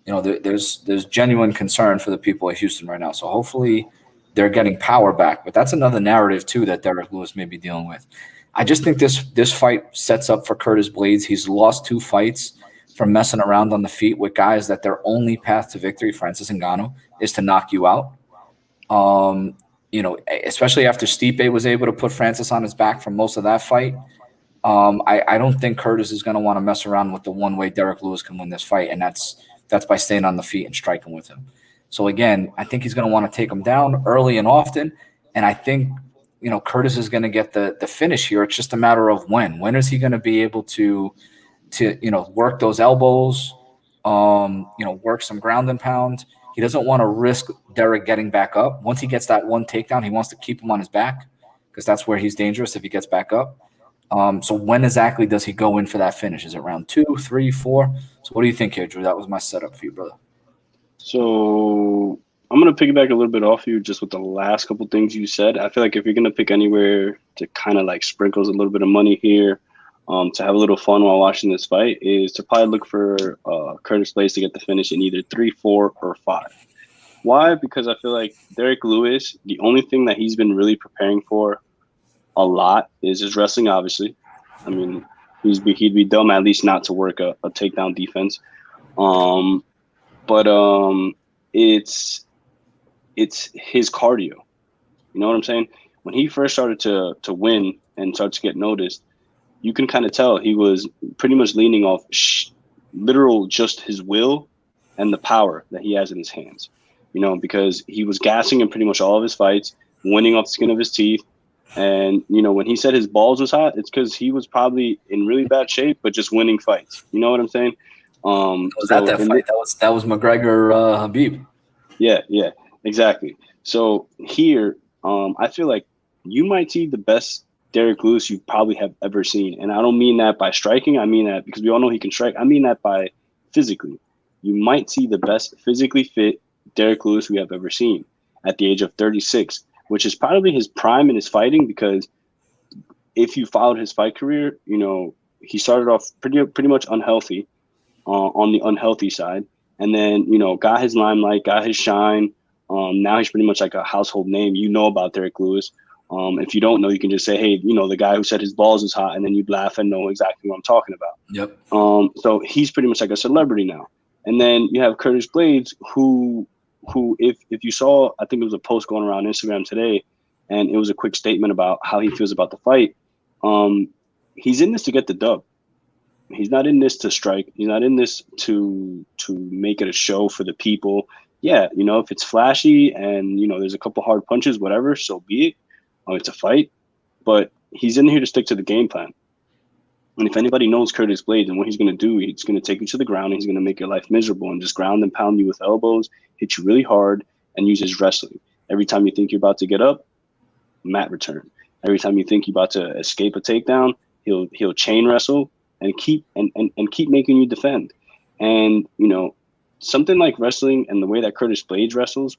there's genuine concern for the people of Houston right now. So hopefully they're getting power back. But that's another narrative, too, that Derrick Lewis may be dealing with. I just think this fight sets up for Curtis Blaydes. He's lost 2 fights from messing around on the feet with guys that their only path to victory, Francis Ngannou, is to knock you out. Especially after Stipe was able to put Francis on his back for most of that fight. I don't think Curtis is going to want to mess around with the one way Derrick Lewis can win this fight, and that's by staying on the feet and striking with him. So again, I think he's going to want to take him down early and often. And I think, Curtis is going to get the finish here. It's just a matter of when. When is he going to be able to work those elbows, work some ground and pound. He doesn't want to risk Derrick getting back up. Once he gets that one takedown, he wants to keep him on his back because that's where he's dangerous if he gets back up. So when exactly does he go in for that finish? Is it round 2, 3, 4? So what do you think here, Drew? That was my setup for you, brother. So I'm going to piggyback a little bit off you just with the last couple things you said. I feel like if you're going to pick anywhere to kind of like sprinkles a little bit of money here, to have a little fun while watching this fight, is to probably look for Curtis Blaydes to get the finish in either 3, 4, or 5. Why? Because I feel like Derrick Lewis, the only thing that he's been really preparing for a lot is his wrestling, obviously. I mean, he'd be dumb at least not to work a takedown defense. But it's his cardio. You know what I'm saying? When he first started to win and started to get noticed, you can kind of tell he was pretty much leaning off literal just his will and the power that he has in his hands, because he was gassing in pretty much all of his fights, winning off the skin of his teeth. And, when he said his balls was hot, it's because he was probably in really bad shape, but just winning fights. You know what I'm saying? Was that fight? That was McGregor Habib. Yeah, exactly. So here, I feel like you might see the best Derrick Lewis you probably have ever seen. And I don't mean that by striking. I mean that because we all know he can strike. I mean that by physically. You might see the best physically fit Derrick Lewis we have ever seen at the age of 36, which is probably his prime in his fighting, because if you followed his fight career, he started off pretty much unhealthy, on the unhealthy side. And then, got his limelight, got his shine. Now he's pretty much like a household name. You know about Derrick Lewis. If you don't know, you can just say, hey, the guy who said his balls is hot, and then you'd laugh and know exactly what I'm talking about. Yep. So he's pretty much like a celebrity now. And then you have Curtis Blaydes, who if you saw, I think it was a post going around Instagram today, and it was a quick statement about how he feels about the fight. He's in this to get the dub. He's not in this to strike. He's not in this to make it a show for the people. Yeah, if it's flashy and, there's a couple hard punches, whatever, so be it. It's a fight, but he's in here to stick to the game plan. And if anybody knows Curtis Blaydes and what he's going to do, he's going to take you to the ground and he's going to make your life miserable and just ground and pound you with elbows, hit you really hard, and use his wrestling. Every time you think you're about to get up, mat return. Every time you think you're about to escape a takedown, he'll chain wrestle and keep making you defend. And, something like wrestling and the way that Curtis Blaydes wrestles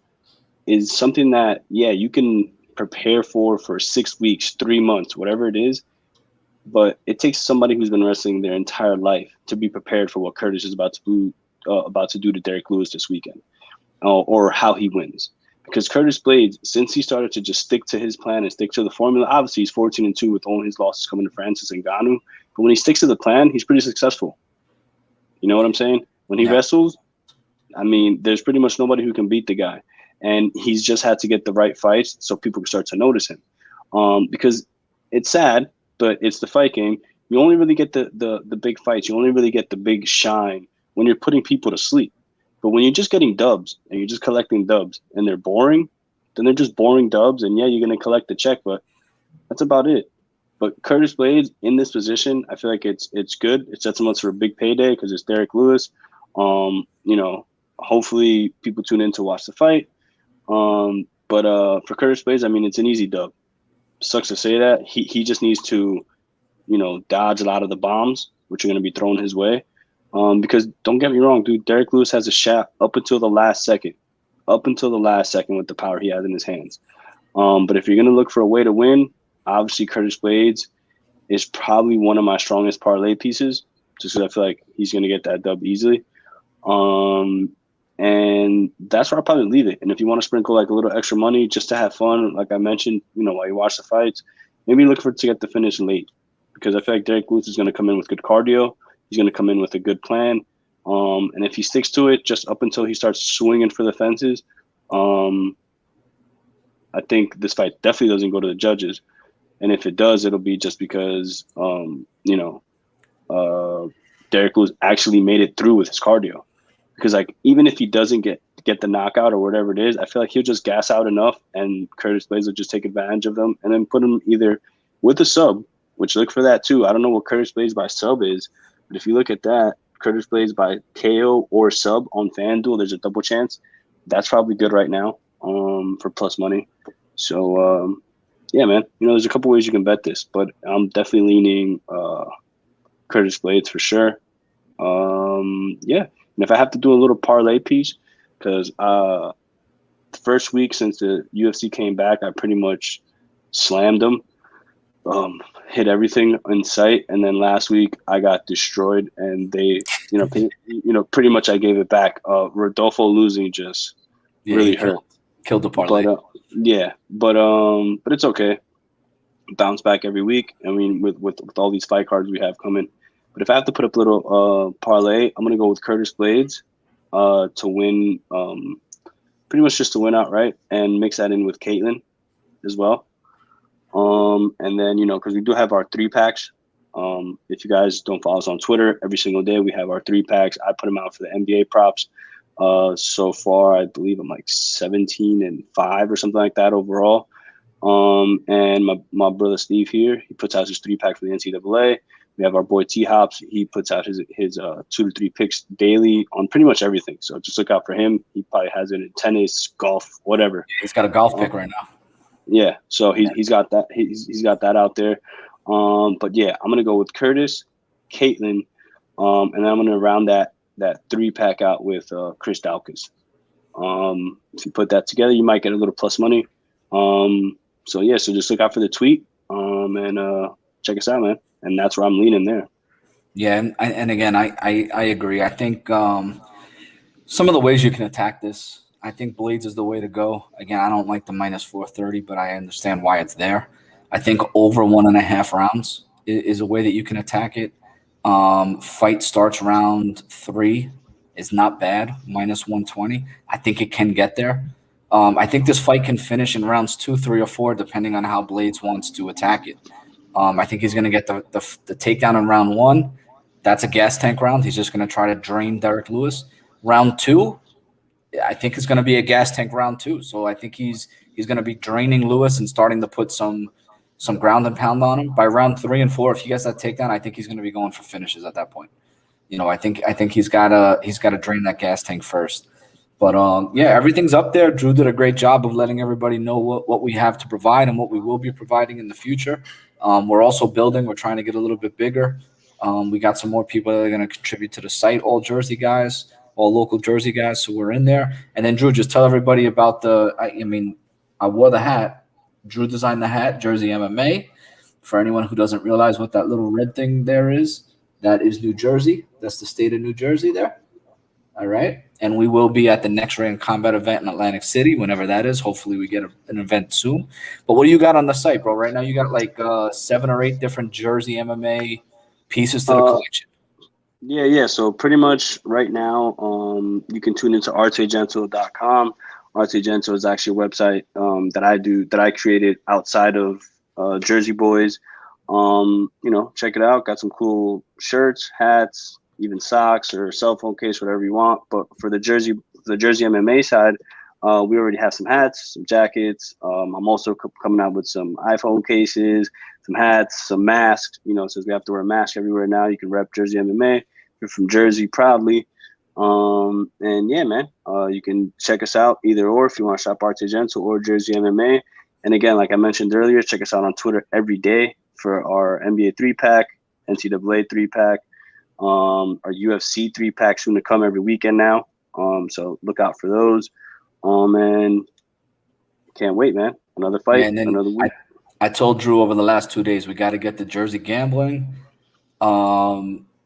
is something that, yeah, you can prepare for 6 weeks, 3 months, whatever it is. But it takes somebody who's been wrestling their entire life to be prepared for what Curtis is about to do to Derrick Lewis this weekend, or how he wins. Because Curtis Blaydes, since he started to just stick to his plan and stick to the formula, obviously he's 14-2 with all his losses coming to Francis and Ngannou. But when he sticks to the plan, he's pretty successful. You know what I'm saying? When he wrestles, I mean, there's pretty much nobody who can beat the guy. And he's just had to get the right fights so people can start to notice him. Because it's sad, but it's the fight game. You only really get the big fights. You only really get the big shine when you're putting people to sleep. But when you're just getting dubs and you're just collecting dubs and they're boring, then they're just boring dubs. And yeah, you're going to collect the check, but that's about it. But Curtis Blaydes in this position, I feel like it's good. It sets him up for a big payday because it's Derrick Lewis. Hopefully people tune in to watch the fight. But for Curtis Blaydes, I mean, it's an easy dub. Sucks to say that. He just needs to, dodge a lot of the bombs, which are going to be thrown his way. Because don't get me wrong, dude, Derrick Lewis has a shot up until the last second with the power he has in his hands. But if you're going to look for a way to win, obviously Curtis Blaydes is probably one of my strongest parlay pieces, just because I feel like he's going to get that dub easily. And that's where I'll probably leave it. And if you want to sprinkle like a little extra money just to have fun, like I mentioned, while you watch the fights, maybe look to get the finish late, because I feel like Derrick Lewis is going to come in with good cardio. He's going to come in with a good plan. And if he sticks to it just up until he starts swinging for the fences, I think this fight definitely doesn't go to the judges. And if it does, it'll be just because, Derrick Lewis actually made it through with his cardio. Because, like, even if he doesn't get get the knockout or whatever it is, I feel like he'll just gas out enough, and Curtis Blaydes will just take advantage of them and then put him either with a sub, which look for that too. I don't know what Curtis Blaydes by sub is, but if you look at that, Curtis Blaydes by KO or sub on FanDuel, there's a double chance. That's probably good right now for plus money. So, yeah, man, there's a couple ways you can bet this, but I'm definitely leaning Curtis Blaydes for sure. Yeah, and if I have to do a little parlay piece, because the first week since the UFC came back, I pretty much slammed them, hit everything in sight, and then last week I got destroyed, and they, pretty much I gave it back. Rodolfo losing just really hurt, killed the parlay. But, but it's okay. Bounce back every week. I mean, with all these fight cards we have coming. But if I have to put up a little parlay, I'm gonna go with Curtis Blaydes to win, pretty much just to win outright, and mix that in with Ketlen as well. And then because we do have our 3-packs. If you guys don't follow us on Twitter, every single day we have our 3-packs. I put them out for the NBA props. So far, I believe I'm like 17-5 or something like that overall. And my brother Steve here, he puts out his 3-pack for the NCAA. We have our boy T Hops. He puts out his 2 to 3 picks daily on pretty much everything. So just look out for him. He probably has it in tennis, golf, whatever. He's got a golf pick right now. Yeah, so he's got that. He's got that out there. But yeah, I'm gonna go with Curtis, Ketlen, and then I'm gonna round that 3-pack out with Chris Daukaus. If you put that together, you might get a little plus money. So yeah, so just look out for the tweet, and check us out, man. And that's where I'm leaning there. Yeah, and again, I agree. I think some of the ways you can attack this, I think Blaydes is the way to go. Again, I don't like the minus 430, but I understand why it's there. I think over 1.5 rounds is a way that you can attack it. Fight starts round 3 is not bad, minus 120. I think it can get there. I think this fight can finish in rounds 2, 3, or 4, depending on how Blaydes wants to attack it. I think he's going to get the takedown in round 1. That's a gas tank round. He's just going to try to drain Derrick Lewis. Round 2, I think it's going to be a gas tank round 2. So I think he's going to be draining Lewis and starting to put some ground and pound on him. By round 3 and 4, if he gets that takedown, I think he's going to be going for finishes at that point. I think he's got to drain that gas tank first. But yeah, everything's up there. Drew did a great job of letting everybody know what we have to provide and what we will be providing in the future. We're also building. We're trying to get a little bit bigger. We got some more people that are going to contribute to the site, all Jersey guys, all local Jersey guys. So we're in there. And then, Drew, just tell everybody about I wore the hat. Drew designed the hat, Jersey MMA. For anyone who doesn't realize what that little red thing there is, that is New Jersey. That's the state of New Jersey there. All right. And we will be at the Next Ring Combat event in Atlantic City, whenever that is. Hopefully we get an event soon. But what do you got on the site, bro? Right now you got like 7 or 8 different Jersey MMA pieces to the collection. Yeah. So pretty much right now, you can tune into artegentil.com. Artegentil is actually a website that I created outside of Jersey Boys. Check it out. Got some cool shirts, hats, even socks or cell phone case, whatever you want. But for the Jersey MMA side, we already have some hats, some jackets. I'm also coming out with some iPhone cases, some hats, some masks. Since we have to wear a mask everywhere now, you can rep Jersey MMA. If you're from Jersey, proudly. And yeah, man, you can check us out either or if you want to shop Artegentil or Jersey MMA. And again, like I mentioned earlier, check us out on Twitter every day for our NBA 3-pack, NCAA 3-pack, our UFC 3-pack soon to come every weekend now. So look out for those. And can't wait, man. Another fight, another week. I told Drew over the last 2 days we got to get the Jersey gambling.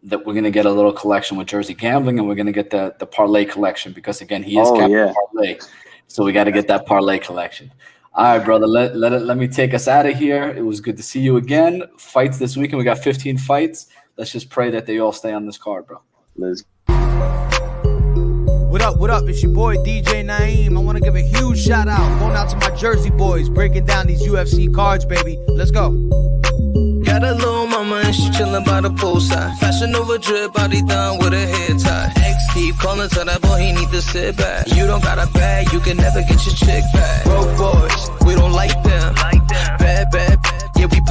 That we're going to get a little collection with Jersey gambling, and we're going to get the parlay collection because, again, he is Captain Parlay. So we got to get that parlay collection. All right, brother, let me take us out of here. It was good to see you again. Fights this weekend. We got 15 fights. Let's just pray that they all stay on this card, bro. What up? It's your boy DJ Naeem. I want to give a huge shout out. Going out to my Jersey boys, breaking down these UFC cards, baby. Let's go. Got a little mama and she chillin' by the poolside. Fashion over drip, body done with a hair tie. keep calling, tell that boy he need to sit back. You don't got a bag, you can never get your chick back. Broke boys, we don't like them. Bad, bad, yeah, we pipe.